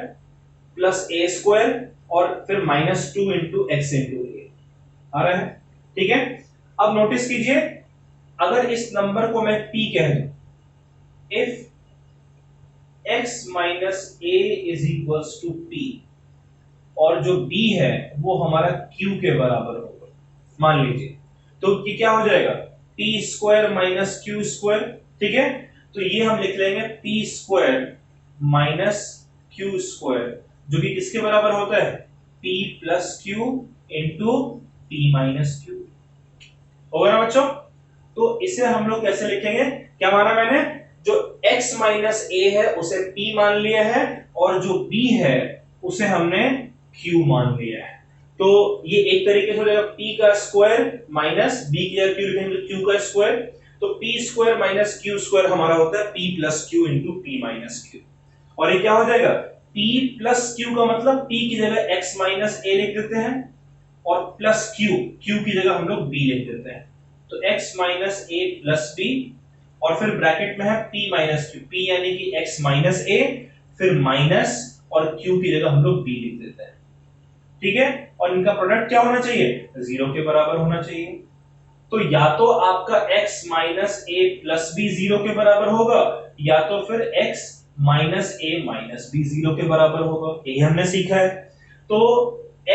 plus A square और फिर माइनस 2 इंटू एक्स इंटू ए आ रहा है। ठीक है, अब नोटिस कीजिए, अगर इस नंबर को मैं p कह दूं, if x minus A is equal to p और जो b है वो हमारा q के बराबर होगा, मान लीजिए, तो ये क्या हो जाएगा, p square minus q square. ठीक है, तो ये हम लिख लेंगे p square minus q square, जो कि किसके बराबर होता है, p plus q into p minus q, होगा ना बच्चों। तो इसे हम लोग कैसे लिखेंगे, क्या माना मैंने, जो x माइनस ए है उसे p मान लिया है और जो b है उसे हमने q मान लिया है। तो ये एक तरीके से हो जाएगा p का स्क्वायर माइनस b की जगह q लिखेंगे q का स्क्वायर, तो p square minus q square हमारा होता है p plus q into p minus q। और ये क्या हो जाएगा, p प्लस q का मतलब p की जगह x माइनस a लिख देते हैं और प्लस q की जगह हम लोग b लिख देते हैं, तो x minus a plus b और फिर ब्रैकेट में है p माइनस q, p यानी कि x माइनस a फिर माइनस और q की जगह हम लोग b लिख देते हैं। ठीक है, और इनका प्रोडक्ट क्या होना चाहिए, 0 के बराबर होना चाहिए। तो या तो आपका x minus a plus b 0 के बराबर होगा या तो फिर x minus a minus b 0 के बराबर होगा, यही हमने सीखा है। तो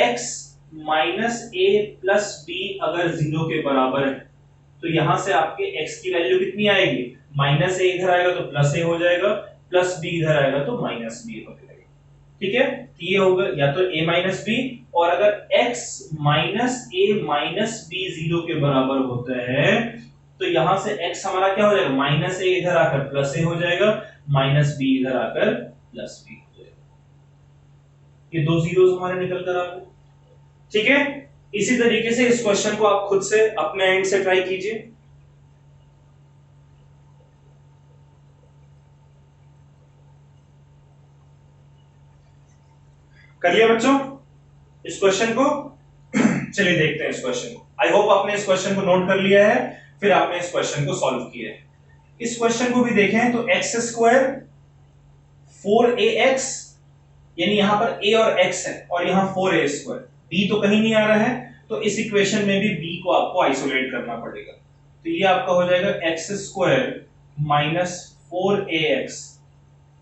x minus a plus b अगर 0 के बराबर है तो यहां से आपके x की वैल्यू कितनी आएगी, माइनस ए इधर आएगा तो प्लस ए हो जाएगा, प्लस बी इधर आएगा तो माइनस बी हो जाएगा। ठीक है, ये होगा या तो a माइनस बी, और अगर x माइनस ए माइनस बी 0 के बराबर होता है तो यहां से x हमारा क्या हो जाएगा, माइनस ए इधर आकर प्लस ए हो जाएगा, माइनस बी इधर आकर प्लस बी हो जाएगा। ये दो जीरोस हमारे निकल कर आ गए। ठीक है, इसी तरीके से इस क्वेश्चन को आप खुद से अपने एंड से ट्राई कीजिए। कर लिया बच्चों इस क्वेश्चन को? चलिए देखते हैं इस क्वेश्चन को। आई होप आपने इस क्वेश्चन को नोट कर लिया है, फिर आपने इस क्वेश्चन को सॉल्व किया है। इस क्वेश्चन को भी देखें तो एक्स स्क्वायर 4ax, यानी यहां पर a और x है और यहां 4a स्क्वायर, b तो कहीं नहीं आ रहा है, तो इस इक्वेशन में भी b को आपको आइसोलेट करना पड़ेगा। तो ये आपका हो जाएगा x square minus 4ax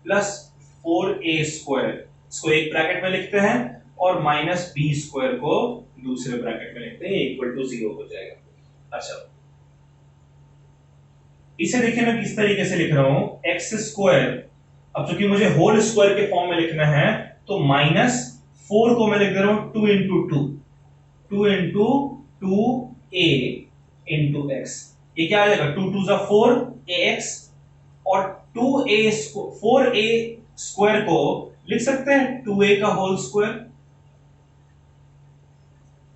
plus 4a square, इसको एक ब्रैकेट में लिखते हैं और माइनस b स्क्वायर को दूसरे ब्रैकेट में लिखते हैं, इक्वल टू 0 हो जाएगा। अच्छा, इसे देखिए मैं किस तरीके से लिख रहा हूं, एक्स स्क्वायर, अब चूंकि मुझे होल स्क्वायर के फॉर्म में लिखना है तो माइनस 4 को मैं लिख दे रहा हूं 2 into 2 into 2a into x, ये क्या आ जाएगा 2 2 जा 4ax, और 4a स्क्वायर को लिख सकते हैं 2a का होल स्क्वायर,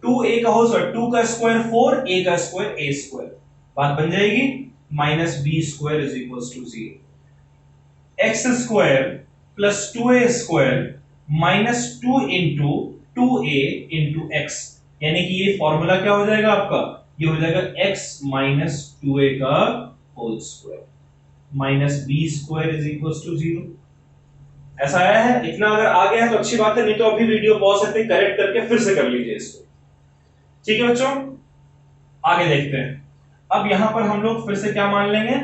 2a का होल स्क्वायर, 2 का स्क्वायर 4, a का स्क्वायर a स्क्वायर, बात बन जाएगी, minus b square is equal to 0। X square plus 2a square minus 2 into 2a into X, यानी कि ये फॉर्मूला क्या हो जाएगा आपका, ये हो जाएगा x माइनस 2a का whole square minus b square is equal to 0। ऐसा आया है? इतना अगर आ गया है तो अच्छी बात है, नहीं तो अभी वीडियो पॉज करके करेक्ट करके फिर से कर लीजिए इसको। ठीक है बच्चों, आगे देखते हैं। अब यहां पर हम लोग फिर से क्या मान लेंगे,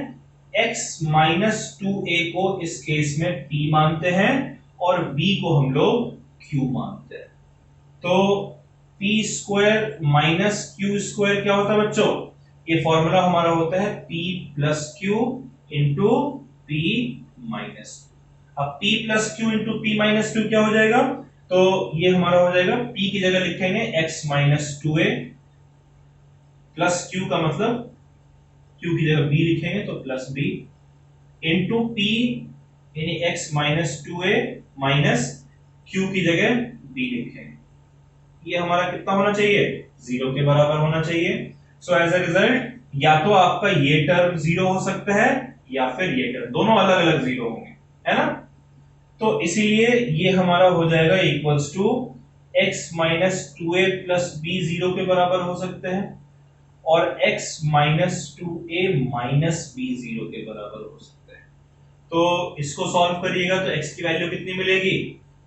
x माइनस 2a को इस केस में p मानते हैं और b को हम लोग q मानते हैं। तो p square minus Q square क्या होता है बच्चों? ये फॉर्मूला हमारा होता है p plus Q into p minus. अब p plus Q into p minus Q क्या हो जाएगा? तो ये हमारा हो जाएगा p की जगह लिखेंगे x minus 2a plus q का मतलब q की जगह b लिखेंगे तो प्लस b इंटू p यानी x minus 2a minus q की जगह b लिखेंगे। ये हमारा कितना होना चाहिए? 0 के बराबर होना चाहिए। सो एज अ रिजल्ट या तो आपका ये टर्म 0 हो सकता है या फिर ये टर्म, दोनों अलग अलग 0 होंगे, है ना? तो इसीलिए ये हमारा हो जाएगा equals to x minus 2a plus b 0 के बराबर हो सकते हैं और x minus 2a minus b 0 के बराबर हो सकते हैं। तो इसको सॉल्व करिएगा तो x की वैल्यू कितनी मिलेगी?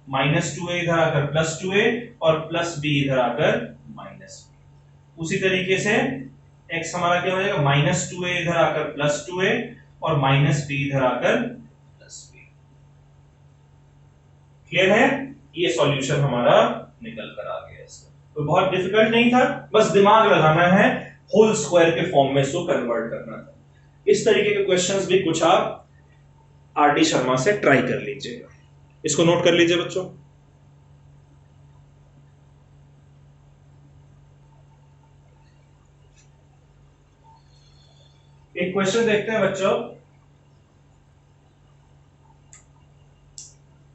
माइनस 2a इधर आकर प्लस 2a और प्लस b इधर आकर माइनस b। उसी तरीके से x हमारा क्या हो जाएगा? माइनस 2a इधर आकर प्लस 2a और माइनस b इधर आकर प्लस b। क्लियर है? ये सॉल्यूशन हमारा निकल कर आ गया इसका। तो बहुत डिफिकल्ट नहीं था, बस दिमाग लगाना है, होल स्क्वायर के फॉर्म में इसको कन्वर्ट करना था। इस तरीके के क्वेश्चंस भी कुछ आप आर.डी. शर्मा से ट्राई कर लीजिएगा। इसको नोट कर लीजिए बच्चों। एक क्वेश्चन देखते हैं बच्चों,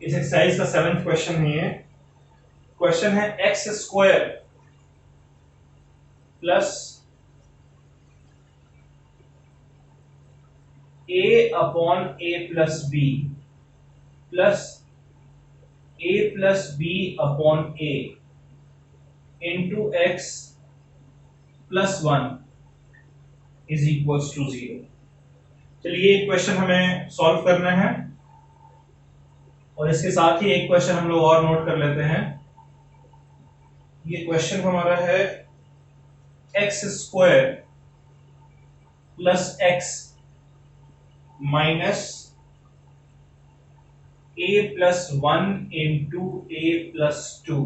इस एक्सरसाइज का 7th क्वेश्चन है ये। क्वेश्चन है x square plus a upon a plus B plus a plus B upon a into x plus 1 is equals to 0। चलिए ये क्वेश्चन हमें सॉल्व करना है और इसके साथ ही एक क्वेश्चन हम लोग और नोट कर लेते हैं। ये क्वेश्चन हमारा है x square plus x minus a plus 1 into a plus 2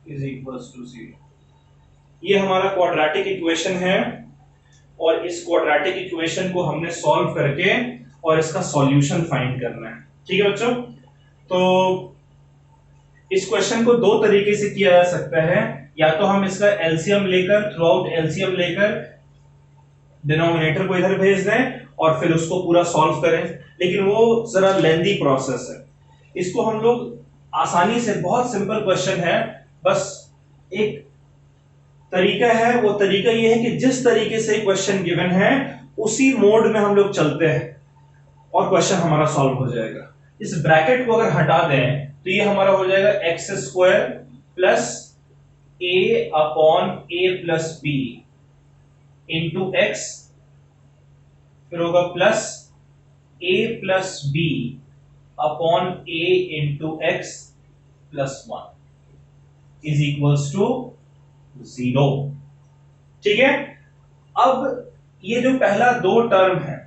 is equals to 0। ये हमारा क्वाड्रेटिक इक्वेशन है और इस क्वाड्रेटिक इक्वेशन को हमने सॉल्व करके और इसका सॉल्यूशन फाइंड करना है। ठीक है बच्चों? तो इस क्वेश्चन को दो तरीके से किया जा सकता है, या तो हम इसका एलसीएम लेकर, थ्रू आउट एलसीएम लेकर डिनोमिनेटर को इधर भेज दें और फिर उसको पूरा सॉल्व करें, लेकिन वो जरा लेंथी प्रोसेस है। इसको हम लोग आसानी से, बहुत सिंपल क्वेश्चन है, बस एक तरीका है, वो तरीका ये है कि जिस तरीके से क्वेश्चन गिवन है उसी मोड में हम लोग चलते हैं और क्वेश्चन हमारा सॉल्व हो जाएगा। इस ब्रैकेट को अगर हटा दें तो ये हमारा हो जाएगा x square plus a upon a plus b into x, फिर होगा plus a plus B upon a into x plus 1 is equals to 0। ठीक है? अब ये जो पहला दो टर्म है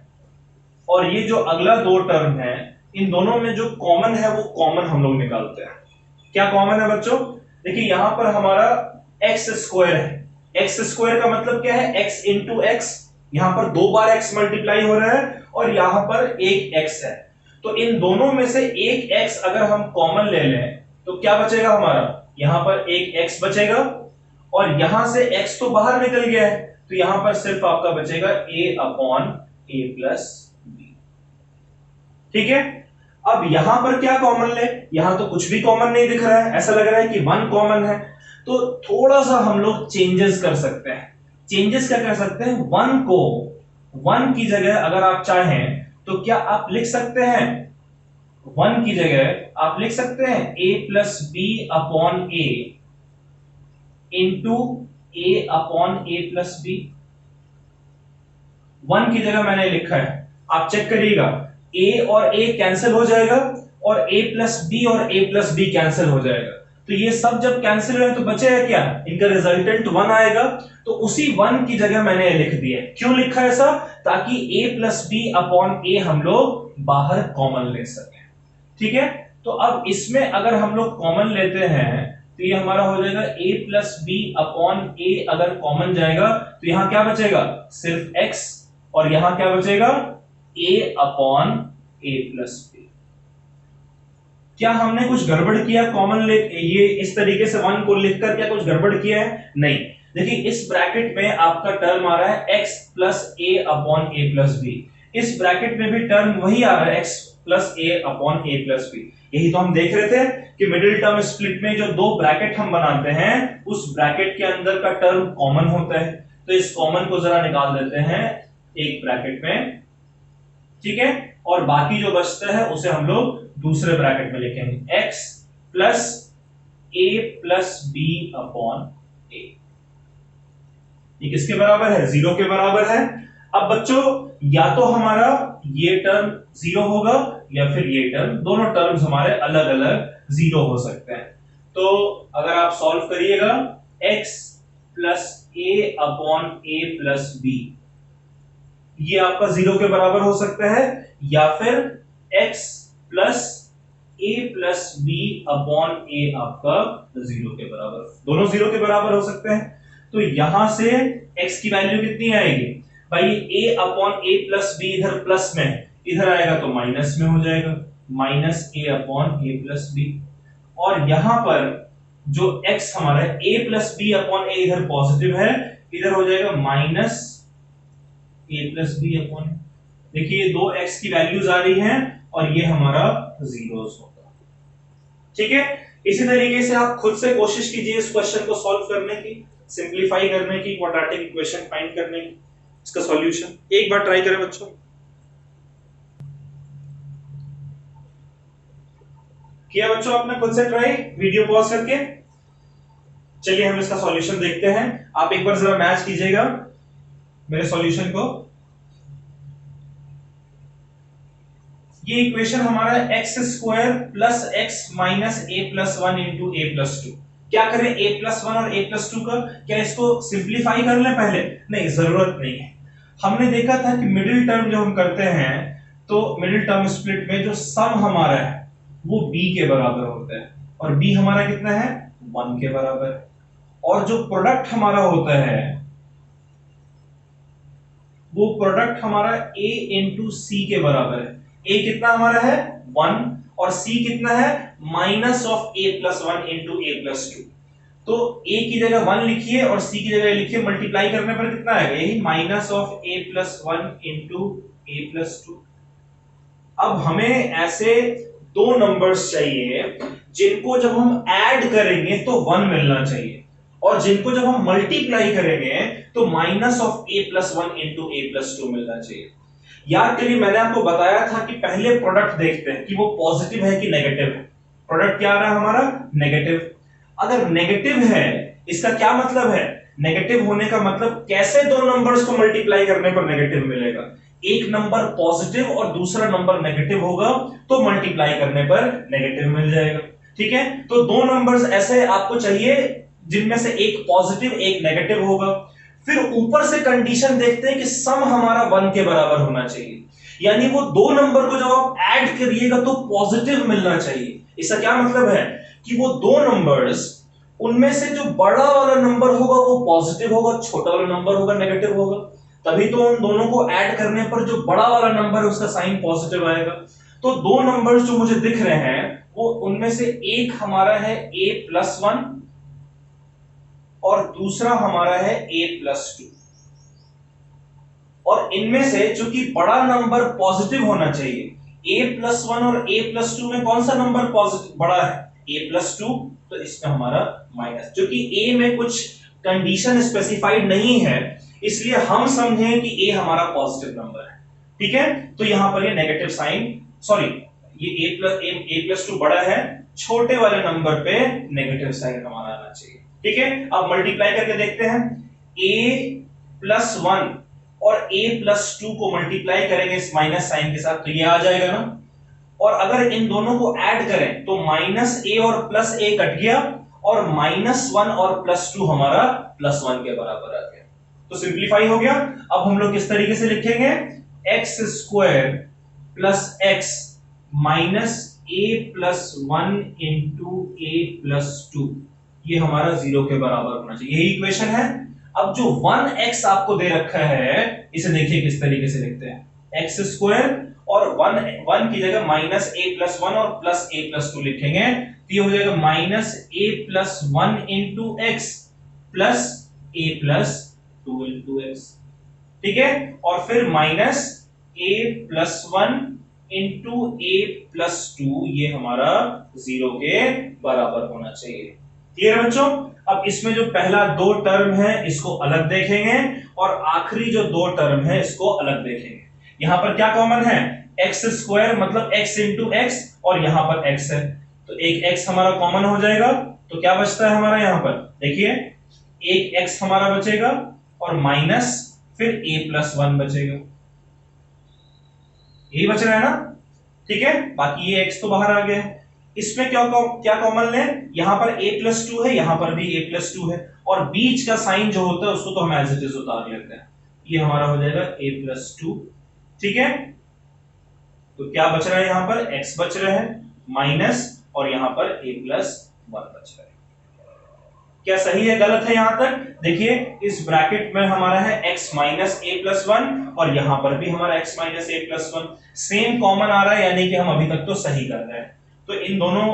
और ये जो अगला दो टर्म है, इन दोनों में जो कॉमन है वो कॉमन हम लोग निकालते हैं। क्या कॉमन है बच्चों? देखिए यहां पर हमारा एक्स स्क्वायर है। एक्स स्क्वायर का मतलब क्या है? X into x. यहां पर 2 बार एक्स मल्टीप्लाई हो रहा है और यहां पर एक एक्स है, तो इन दोनों में से एक एक्स अगर हम कॉमन ले लें तो क्या बचेगा हमारा? यहां पर एक एक्स बचेगा और यहां से एक्स तो बाहर निकल गया है, तो यहां पर सिर्फ आपका बचेगा a upon a plus b. ठीक है? अब यहां पर क्या कॉमन ले? यहां तो कुछ भी कॉमन नहीं दिख रहा है, ऐसा लग रहा है कि 1 कॉमन है, तो थोड़ा सा हम लोग चेंजेस कर सकते हैं। चेंजेस क्या कर सकते हैं? 1 को 1 की जगह अगर आप चाहें तो क्या आप लिख सकते हैं, 1 की जगह आप लिख सकते हैं a plus B upon a into a upon a plus b. 1 की जगह मैंने लिखा है, आप चेक करिएगा, a और a कैंसिल हो जाएगा और a प्लस बी और a प्लस बी कैंसिल हो जाएगा, तो ये सब जब कैंसिल हुए तो बचेगा क्या? इनका रिजल्टेंट 1 आएगा, तो उसी 1 की जगह मैंने लिख दिया। क्यों लिखा है ऐसा? ताकि a plus B upon a हम लोग बाहर कॉमन ले सकें। ठीक है? तो अब इसमें अगर हम लोग कॉमन लेते हैं तो ये हमारा हो जाएगा a प्लस बी अपॉन ए। अगर कॉमन जाएगा तो यहां क्या बचेगा, सिर्फ x, और यहां क्या बचेगा, a upon a plus b. क्या हमने कुछ गड़बड़ किया कॉमन ले ये इस तरीके से 1 को लिखकर, क्या कुछ गड़बड़ किया है? नहीं। देखिए इस ब्रैकेट में आपका टर्म आ रहा है x plus a upon a plus B, इस ब्रैकेट में भी टर्म वही आ रहा है x plus a upon a plus B. यही तो हम देख रहे थे कि मिडिल टर्म स्प्लिट में जो दो ब्रैकेट हम बनाते हैं उस ब्रैकेट के अंदर का टर्म कॉमन होता है, तो इस कॉमन को जरा निकाल देते हैं एक ब्रैकेट में, ठीक है, और बाकी जो बचता है उसे हम लोग दूसरे ब्रैकेट में लिखेंगे, x plus a plus B upon ए। ये किसके बराबर है? 0 के बराबर है। अब बच्चों या तो हमारा ये टर्म 0 होगा या फिर ये टर्म, दोनों टर्म्स हमारे अलग अलग 0 हो सकते हैं। तो अगर आप सॉल्व करिएगा x plus a upon a plus B, ये आपका 0 के बराबर हो सकता है, या फिर x plus a plus B upon A आपका 0 के बराबर, दोनों 0 के बराबर हो सकते हैं। तो यहां से x की वैल्यू कितनी आएगी भाई, a upon a plus b इधर प्लस में, इधर आएगा तो माइनस में हो जाएगा, minus a upon a plus b. और यहां पर जो x हमारा है a plus B upon a इधर पॉजिटिव है, इधर हो जाएगा minus a plus B upon. देखिए दो x की वैल्यूज आ रही हैं और ये हमारा जीरोस होगा, ठीक है। इसी तरीके से आप खुद से कोशिश कीजिए इस क्वेश्चन को सॉल्व करने की, सिंपलीफाई करने की, क्वाड्रेटिक इक्वेशन फाइंड करने की, इसका सॉल्यूशन एक बार ट्राई करें बच्चों। किया बच्चों आपने खुद से ट्राई वीडियो पॉज करके? चलिए हम इसका सॉल्यूशन देखते हैं। आप एक बार जरा मैच कीजिएगा मेरे सॉल्यूशन को। ये इक्वेशन हमारा X square plus x minus A plus 1 into A plus 2। क्या करें a प्लस 1 और a प्लस 2 का, क्या इसको सिंप्लीफाई कर लें पहले? नहीं, जरूरत नहीं है। हमने देखा था कि मिडिल टर्म जब हम करते हैं तो मिडिल टर्म स्प्लिट में जो सम हमारा है वो b के बराबर होता है, और b हमारा कितना है? 1 के बराबर। और जो प्रोडक्ट हमारा होता है वो प्रोडक्ट हमारा a इंटू सी के बराबर है। a कितना हमारा है? 1, और c कितना है? Minus of a plus 1 into A plus 2। तो a की जगह 1 लिखिए और c की जगह लिखिए, मल्टीप्लाई करने पर कितना आएगा? यही minus of a plus 1 into A plus 2। अब हमें ऐसे दो नंबर्स चाहिए जिनको जब हम ऐड करेंगे तो 1 मिलना चाहिए, और जिनको जब हम मल्टीप्लाई करेंगे तो minus of a plus 1 into A plus 2 मिलना चाहिए। याद करिए मैंने आपको बताया था कि पहले प्रोडक्ट देखते हैं कि वो पॉजिटिव है कि नेगेटिव है। प्रोडक्ट क्या आ रहा है हमारा? नेगेटिव। अगर नेगेटिव है इसका क्या मतलब है? नेगेटिव होने का मतलब कैसे दो नंबर्स को मल्टीप्लाई करने पर नेगेटिव मिलेगा? एक नंबर पॉजिटिव और दूसरा नंबर नेगेटिव होगा तो मल्टीप्लाई करने पर नेगेटिव मिल जाएगा, ठीक है। तो दो नंबर्स ऐसे आपको चाहिए जिनमें से एक पॉजिटिव एक नेगेटिव होगा। फिर ऊपर से कंडीशन देखते हैं कि सम हमारा 1 के बराबर होना चाहिए, यानी वो दो नंबर को जब आप ऐड करिएगा तो पॉजिटिव मिलना चाहिए। इसका क्या मतलब है कि वो दो नंबर्स, उनमें से जो बड़ा वाला नंबर होगा वो पॉजिटिव होगा, छोटा वाला नंबर होगा नेगेटिव होगा, तभी तो उन दोनों को ऐड करने पर जो बड़ा वाला नंबर है उसका साइन पॉजिटिव आएगा। तो दो नंबर्स जो मुझे दिख रहे हैं वो उनमें से एक हमारा है a प्लस 1 और दूसरा हमारा है a प्लस 2। और इनमें से चूंकि बड़ा नंबर पॉजिटिव होना चाहिए, a प्लस 1 और a प्लस 2 में कौन सा नंबर पॉजिटिव बड़ा है? a प्लस 2, तो इसमें हमारा माइनस। क्योंकि a में कुछ कंडीशन स्पेसिफाइड नहीं है इसलिए हम समझें कि a हमारा पॉजिटिव नंबर है, ठीक है। तो यहां पर ये नेगेटिव साइन, सॉरी ये a प्लस 2 बड़ा है, छोटे वाले नंबर पे नेगेटिव साइन हमारा आना चाहिए, ठीक है। अब मल्टीप्लाई करके देखते हैं, a प्लस 1 और a प्लस 2 को मल्टीप्लाई करेंगे इस माइनस साइन के साथ तो ये आ जाएगा ना, और अगर इन दोनों को ऐड करें तो माइनस a और प्लस a कट गया और माइनस 1 और प्लस 2 हमारा प्लस 1 के बराबर आ गया, तो सिंप्लीफाई हो गया। अब हम लोग किस तरीके से लिखेंगे? X square plus x minus a+1 into a+2 ये हमारा 0 के बराबर होना चाहिए। यही इक्वेशन है। अब जो 1x आपको दे रखा है इसे देखिए किस तरीके से लिखते हैं, एक्स स्क्वायर और 1 की जगह -a+1 और +a+2 लिखेंगे तो ये हो जाएगा -a+1 into x plus a+2 into x. ठीक है, और फिर -a+1 इंटू a+2 ये हमारा 0 के बराबर होना चाहिए। क्लियर है बच्चों? अब इसमें जो पहला दो टर्म है इसको अलग देखेंगे और आखिरी जो दो टर्म है इसको अलग देखेंगे। यहां पर क्या कॉमन है, एक्स स्क्वायर मतलब x इंटू एक्स और यहां पर x है तो एक x हमारा कॉमन हो जाएगा। तो क्या बचता है हमारा यहां पर, देखिए एक x हमारा बचेगा और माइनस फिर a+1 बचेगा, यही बच रहा है ना। ठीक है, बाकी ये x तो बाहर आ गया है। इसमें क्या कॉमन ले, यहां पर a+2 है, यहां पर भी a+2 है और बीच का साइन जो होता है उसको तो हम एज इट इज उतार लेते हैं, ये हमारा हो जाएगा a+2। ठीक है, तो क्या बच रहा है यहां पर, x बच रहा है माइनस और यहां पर a+1 बच रहा है। क्या सही है गलत है यहां तक? देखिए इस ब्रैकेट में हमारा है x माइनस a+1 और यहां पर भी हमारा x minus a+1 same common आ रहा है, यानी कि हम अभी तक तो सही कर रहे हैं। तो इन दोनों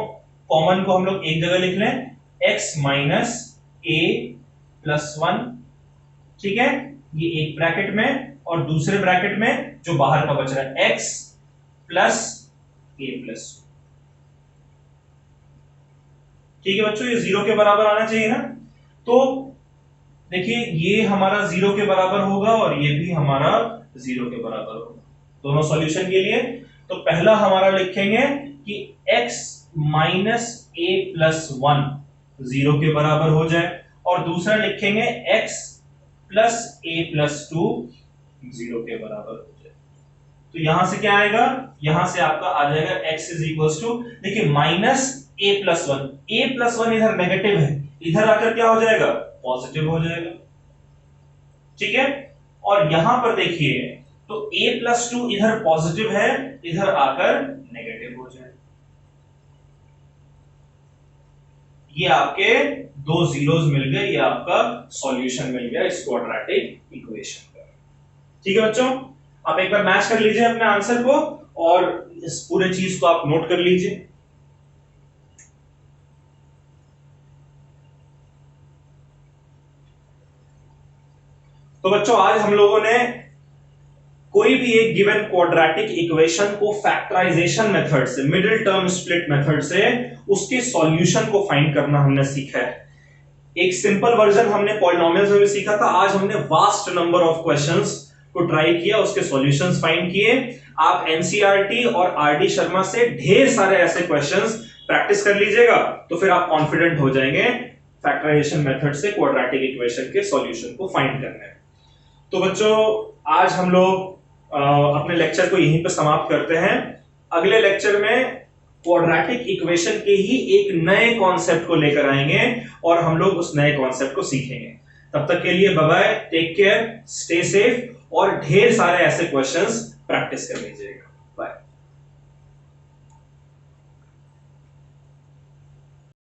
कॉमन को हम लोग एक जगह लिख लें, x माइनस a+1। ठीक है, ये एक ब्रैकेट में और दूसरे ब्रैकेट में जो बाहर का बच रहा है x प्लस a+2। ठीक है बच्चों, ये 0 के बराबर आना चाहिए ना। तो देखिए ये हमारा 0 के बराबर होगा और ये भी हमारा 0 के बराबर होगा दोनों सॉल्यूशन के लिए। तो पहला हमारा लिखेंगे कि x माइनस a+1 0 के बराबर हो जाए और दूसरा लिखेंगे x प्लस a+2 0 के बराबर हो जाए। तो यहां से क्या आएगा, यहां से आपका आ जाएगा x इज इक्वल टू, देखिए माइनस a+1, a+1 इधर नेगेटिव है, इधर आकर क्या हो जाएगा, पॉजिटिव हो जाएगा। ठीक है, और यहां पर देखिए तो a+2 इधर पॉजिटिव है, इधर आकर नेगेटिव हो जाएगा। ये आपके दो जीरोस मिल गए, ये आपका सॉल्यूशन मिल गया इस क्वाड्रेटिक इक्वेशन का। ठीक है बच्चों, आप एक बार मैच कर लीजिए अपने आंसर को और इस पूरे चीज को आप नोट कर लीजिए। तो बच्चों आज हम लोगों ने कोई भी एक गिवन क्वाड्रेटिक इक्वेशन को फैक्टराइजेशन मेथड से, मिडिल टर्म स्प्लिट मेथड से उसके सॉल्यूशन को फाइंड करना हमने सीखा है। एक सिंपल वर्जन हमने पॉलिनोमियल्स में भी सीखा था, आज हमने वास्ट नंबर ऑफ क्वेश्चंस को ट्राई किया, उसके सॉल्यूशंस फाइंड किए। आप एनसीईआरटी और आरडी शर्मा से ढेर सारे ऐसे क्वेश्चंस प्रैक्टिस कर लीजिएगा तो फिर आप कॉन्फिडेंट हो जाएंगे फैक्टराइजेशन मेथड से क्वाड्रेटिक इक्वेशन के सॉल्यूशन को फाइंड करने में। तो बच्चों आज हम लोग अपने लेक्चर को यहीं पर समाप्त करते हैं। अगले लेक्चर में क्वाड्रेटिक इक्वेशन के ही एक नए कॉन्सेप्ट को लेकर आएंगे और हम लोग उस नए कॉन्सेप्ट को सीखेंगे। तब तक के लिए bye bye, take care, stay safe और ढेर सारे ऐसे क्वेश्चंस प्रैक्टिस कर लीजिएगा।